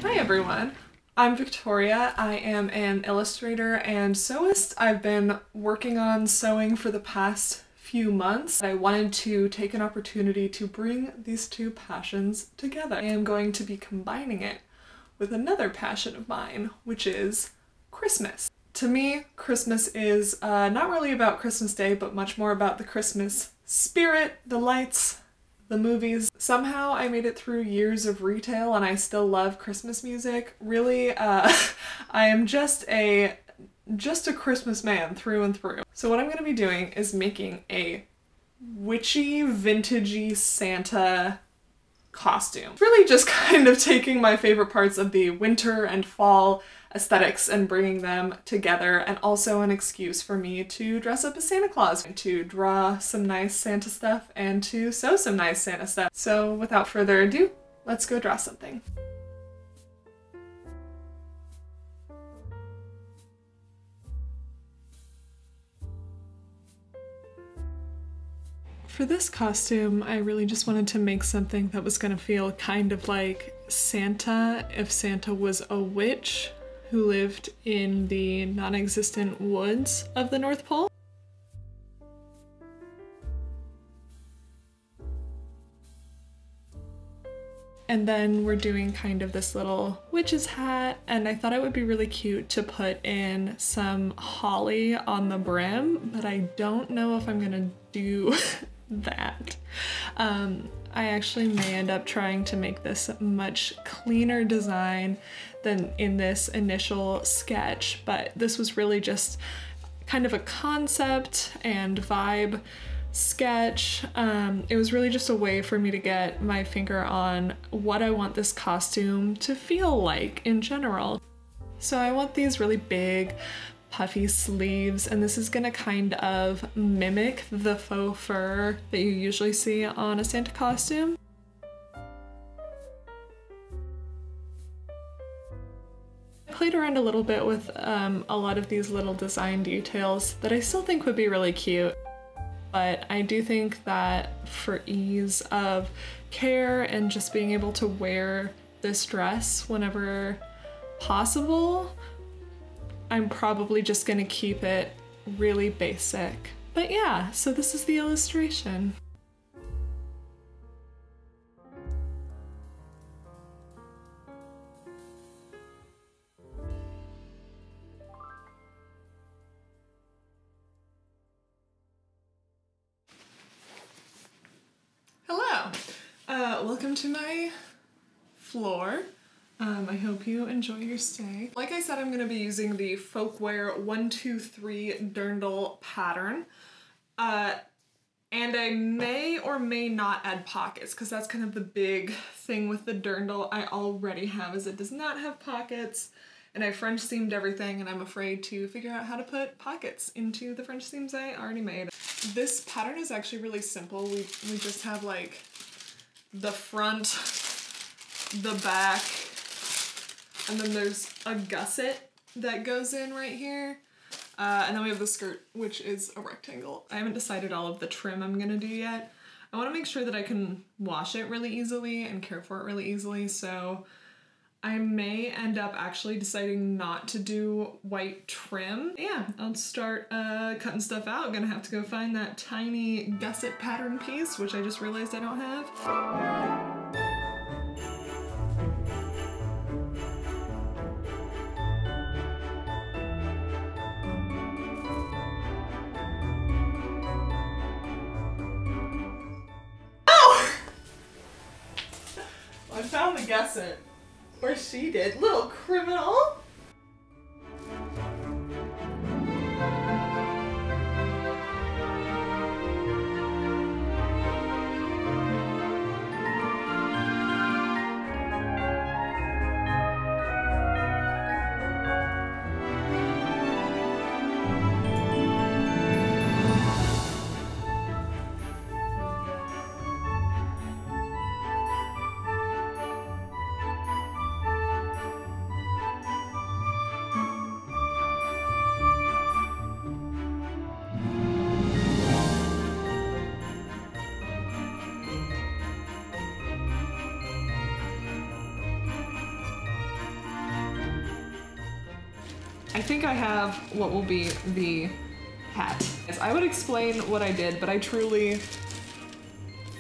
Hi everyone, I'm Victoria. I am an illustrator and sewist. I've been working on sewing for the past few months. I wanted to take an opportunity to bring these two passions together. I am going to be combining it with another passion of mine, which is Christmas. To me, Christmas is not really about Christmas Day, but much more about the Christmas spirit, the lights, the movies. Somehow I made it through years of retail and I still love Christmas music. Really, I am just a Christmas man through and through. So what I'm going to be doing is making a witchy, vintagey Santa costume. Really just kind of taking my favorite parts of the winter and fall aesthetics and bringing them together, and also an excuse for me to dress up as Santa Claus, and to draw some nice Santa stuff and to sew some nice Santa stuff. So without further ado, let's go draw something. For this costume, I really just wanted to make something that was gonna feel kind of like Santa if Santa was a witch who lived in the non-existent woods of the North Pole. And then we're doing kind of this little witch's hat, and I thought it would be really cute to put in some holly on the brim, but I don't know if I'm gonna do that. I actually may end up trying to make this a much cleaner design than in this initial sketch, but this was really just kind of a concept and vibe sketch. It was really just a way for me to get my finger on what I want this costume to feel like in general. So I want these really big puffy sleeves, and this is gonna kind of mimic the faux fur that you usually see on a Santa costume. I played around a little bit with a lot of these little design details that I still think would be really cute, but I do think that for ease of care and just being able to wear this dress whenever possible, I'm probably just gonna keep it really basic. But yeah, so this is the illustration. Hello! Welcome to my floor. I hope you enjoy your stay. Like I said, I'm gonna be using the Folkwear 123 Dirndl pattern. And I may or may not add pockets, because that's kind of the big thing with the Dirndl I already have, is it does not have pockets, and I French seamed everything, and I'm afraid to figure out how to put pockets into the French seams I already made. This pattern is actually really simple. We just have like the front, the back, and then there's a gusset that goes in right here. And then we have the skirt, which is a rectangle. I haven't decided all of the trim I'm gonna do yet. I wanna make sure that I can wash it really easily and care for it really easily, so I may end up actually deciding not to do white trim. Yeah, I'll start cutting stuff out. I'm gonna have to go find that tiny gusset pattern piece, which I just realized I don't have. I found the gusset. Or she did. Little criminal! I think I have what will be the hat. I would explain what I did, but I truly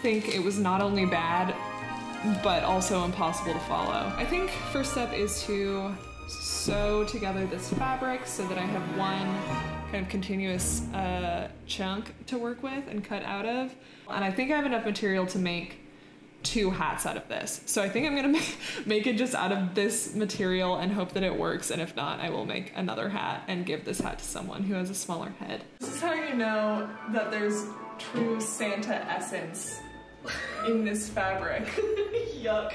think it was not only bad, but also impossible to follow. I think first step is to sew together this fabric so that I have one kind of continuous chunk to work with and cut out of. And I think I have enough material to make 2 hats out of this. So I think I'm gonna make it just out of this material and hope that it works, and if not, I will make another hat and give this hat to someone who has a smaller head. This is how you know that there's true Santa essence in this fabric. Yuck.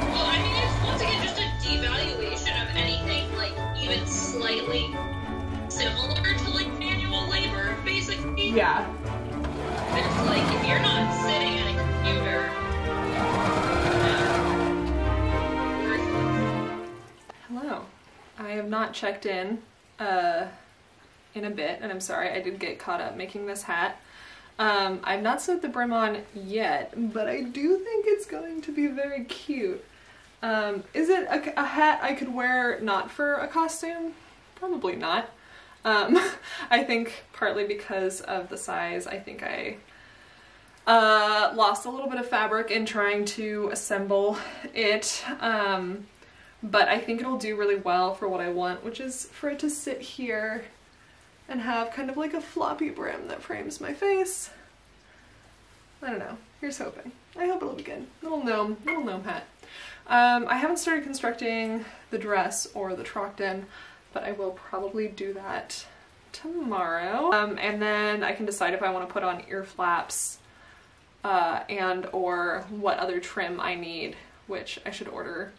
Well, I mean, it's once again just a devaluation of anything like even slightly similar to like manual labor, basically. Yeah. It's like if you're not sitting at a computer. Hello. I have not checked in a bit, and I'm sorry, I did get caught up making this hat. I've not sewed the brim on yet, but I do think it's going to be very cute. Is it a hat I could wear not for a costume? Probably not. I think partly because of the size, I think I lost a little bit of fabric in trying to assemble it. But I think it'll do really well for what I want, which is for it to sit here and have kind of like a floppy brim that frames my face. I don't know. Here's hoping. I hope it'll be good. Little gnome hat. I haven't started constructing the dress or the trockton, but I will probably do that tomorrow. And then I can decide if I want to put on ear flaps and or what other trim I need, which I should order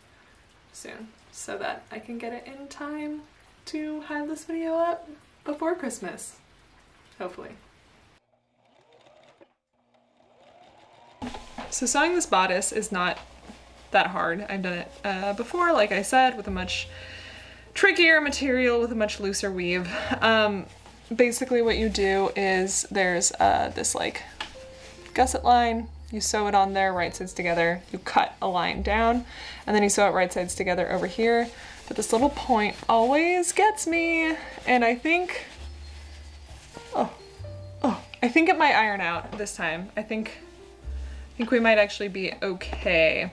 soon so that I can get it in time to have this video up before Christmas, hopefully. So sewing this bodice is not that hard. I've done it before, like I said, with a much trickier material with a much looser weave. Basically what you do is there's this like gusset line. You sew it on there, right sides together, you cut a line down, and then you sew it right sides together over here. But this little point always gets me, and I think, I think it might iron out this time. I think we might actually be okay.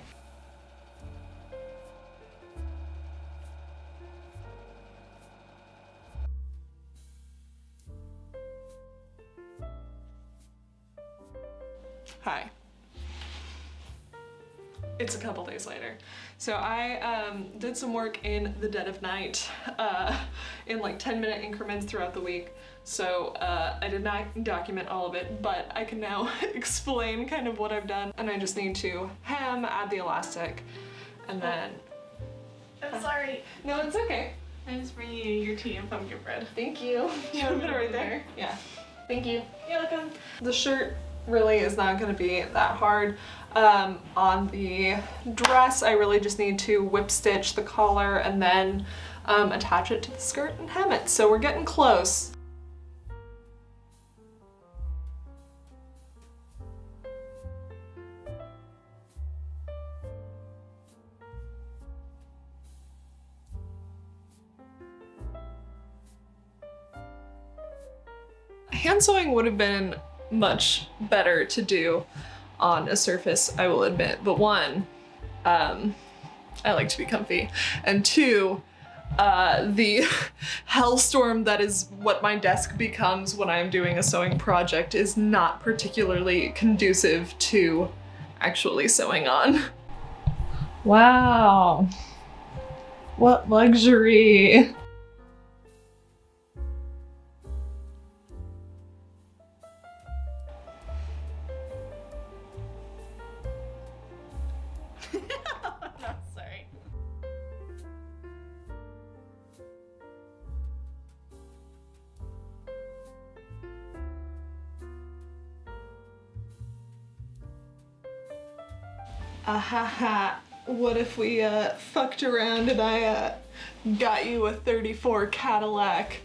Hi. It's a couple days later. So I did some work in the dead of night in like 10-minute increments throughout the week. So I did not document all of it, but I can now explain kind of what I've done. And I just need to hem, add the elastic, and then... I'm sorry. No, it's okay. I'm just bringing you your tea and pumpkin bread. Thank you. You want to put it right there? Yeah. Thank you. You're welcome. The shirt really is not going to be that hard. On the dress, I really just need to whip stitch the collar and then attach it to the skirt and hem it. So we're getting close. Hand sewing would have been much better to do on a surface, I will admit, but one, I like to be comfy, and two, the hellstorm that is what my desk becomes when I'm doing a sewing project is not particularly conducive to actually sewing on. Wow, what luxury. No, sorry. Ahaha, what if we fucked around and I got you a 34 Cadillac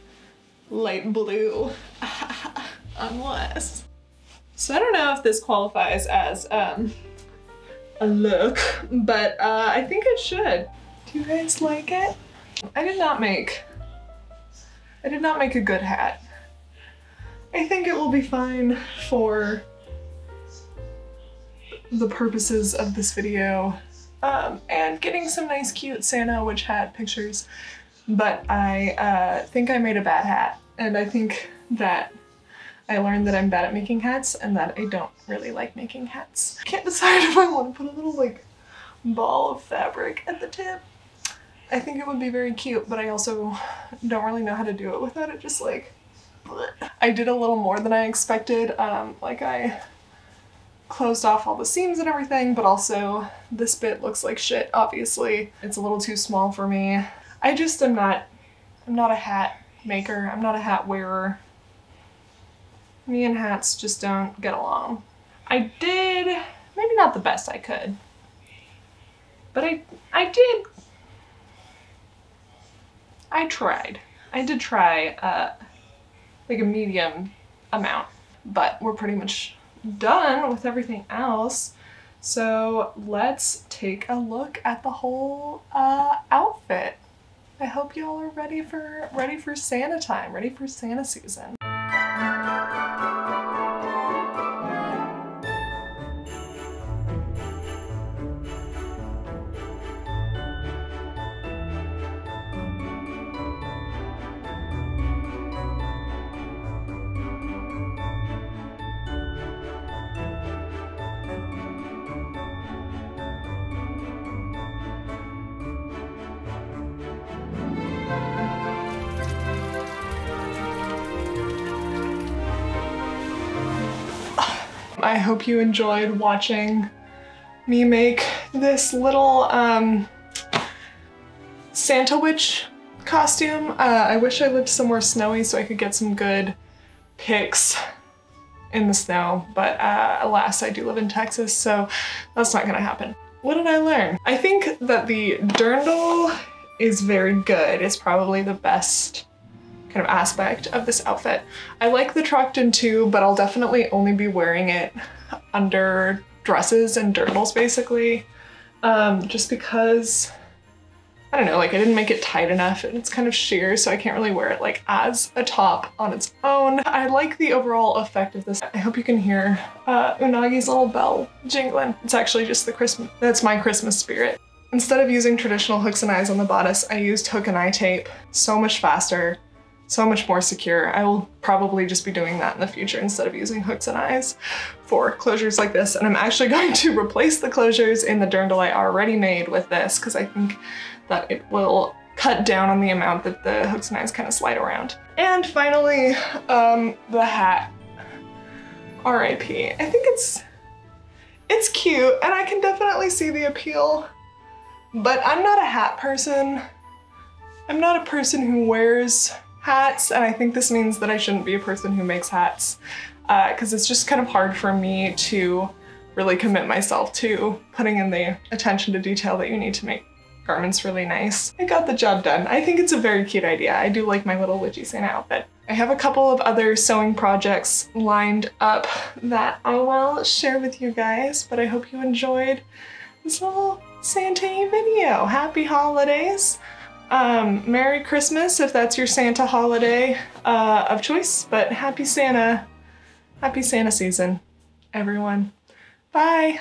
light blue? Unless. So I don't know if this qualifies as a look, but I think it should. Do you guys like it? I did not make a good hat. I think it will be fine for the purposes of this video and getting some nice cute Santa witch hat pictures, but I think I made a bad hat, and I think that I learned that I'm bad at making hats and that I don't really like making hats. I can't decide if I want to put a little like ball of fabric at the tip. I think it would be very cute, but I also don't really know how to do it without it just like bleh. I did a little more than I expected. Like I closed off all the seams and everything, but also this bit looks like shit, obviously. It's a little too small for me. I just am not a hat maker. I'm not a hat wearer. Me and hats just don't get along. I did, maybe not the best I could, but I tried. I did try like a medium amount, but we're pretty much done with everything else. So let's take a look at the whole outfit. I hope y'all are ready for Santa time, ready for Santa season. I hope you enjoyed watching me make this little Santa witch costume. I wish I lived somewhere snowy so I could get some good pics in the snow, but alas, I do live in Texas, so that's not gonna happen. What did I learn? I think that the Dirndl is very good. It's probably the best kind of aspect of this outfit. I like the trucked in too, but I'll definitely only be wearing it under dresses and dirndls basically, just because, I don't know, like I didn't make it tight enough and it's kind of sheer, so I can't really wear it like as a top on its own. I like the overall effect of this. I hope you can hear Unagi's little bell jingling. It's actually just the Christmas, that's my Christmas spirit. Instead of using traditional hooks and eyes on the bodice, I used hook and eye tape. So much faster, so much more secure. I will probably just be doing that in the future instead of using hooks and eyes for closures like this. And I'm actually going to replace the closures in the Dirndl I already made with this because I think that it will cut down on the amount that the hooks and eyes kind of slide around. And finally, the hat. R.I.P. I think it's cute and I can definitely see the appeal, but I'm not a hat person. I'm not a person who wears hats, and I think this means that I shouldn't be a person who makes hats because it's just kind of hard for me to really commit myself to putting in the attention to detail that you need to make garments really nice. I got the job done. I think it's a very cute idea. I do like my little witchy Santa outfit. I have a couple of other sewing projects lined up that I will share with you guys, but I hope you enjoyed this little Santa video. Happy holidays. Merry Christmas if that's your Santa holiday of choice, but happy Santa season, everyone. Bye.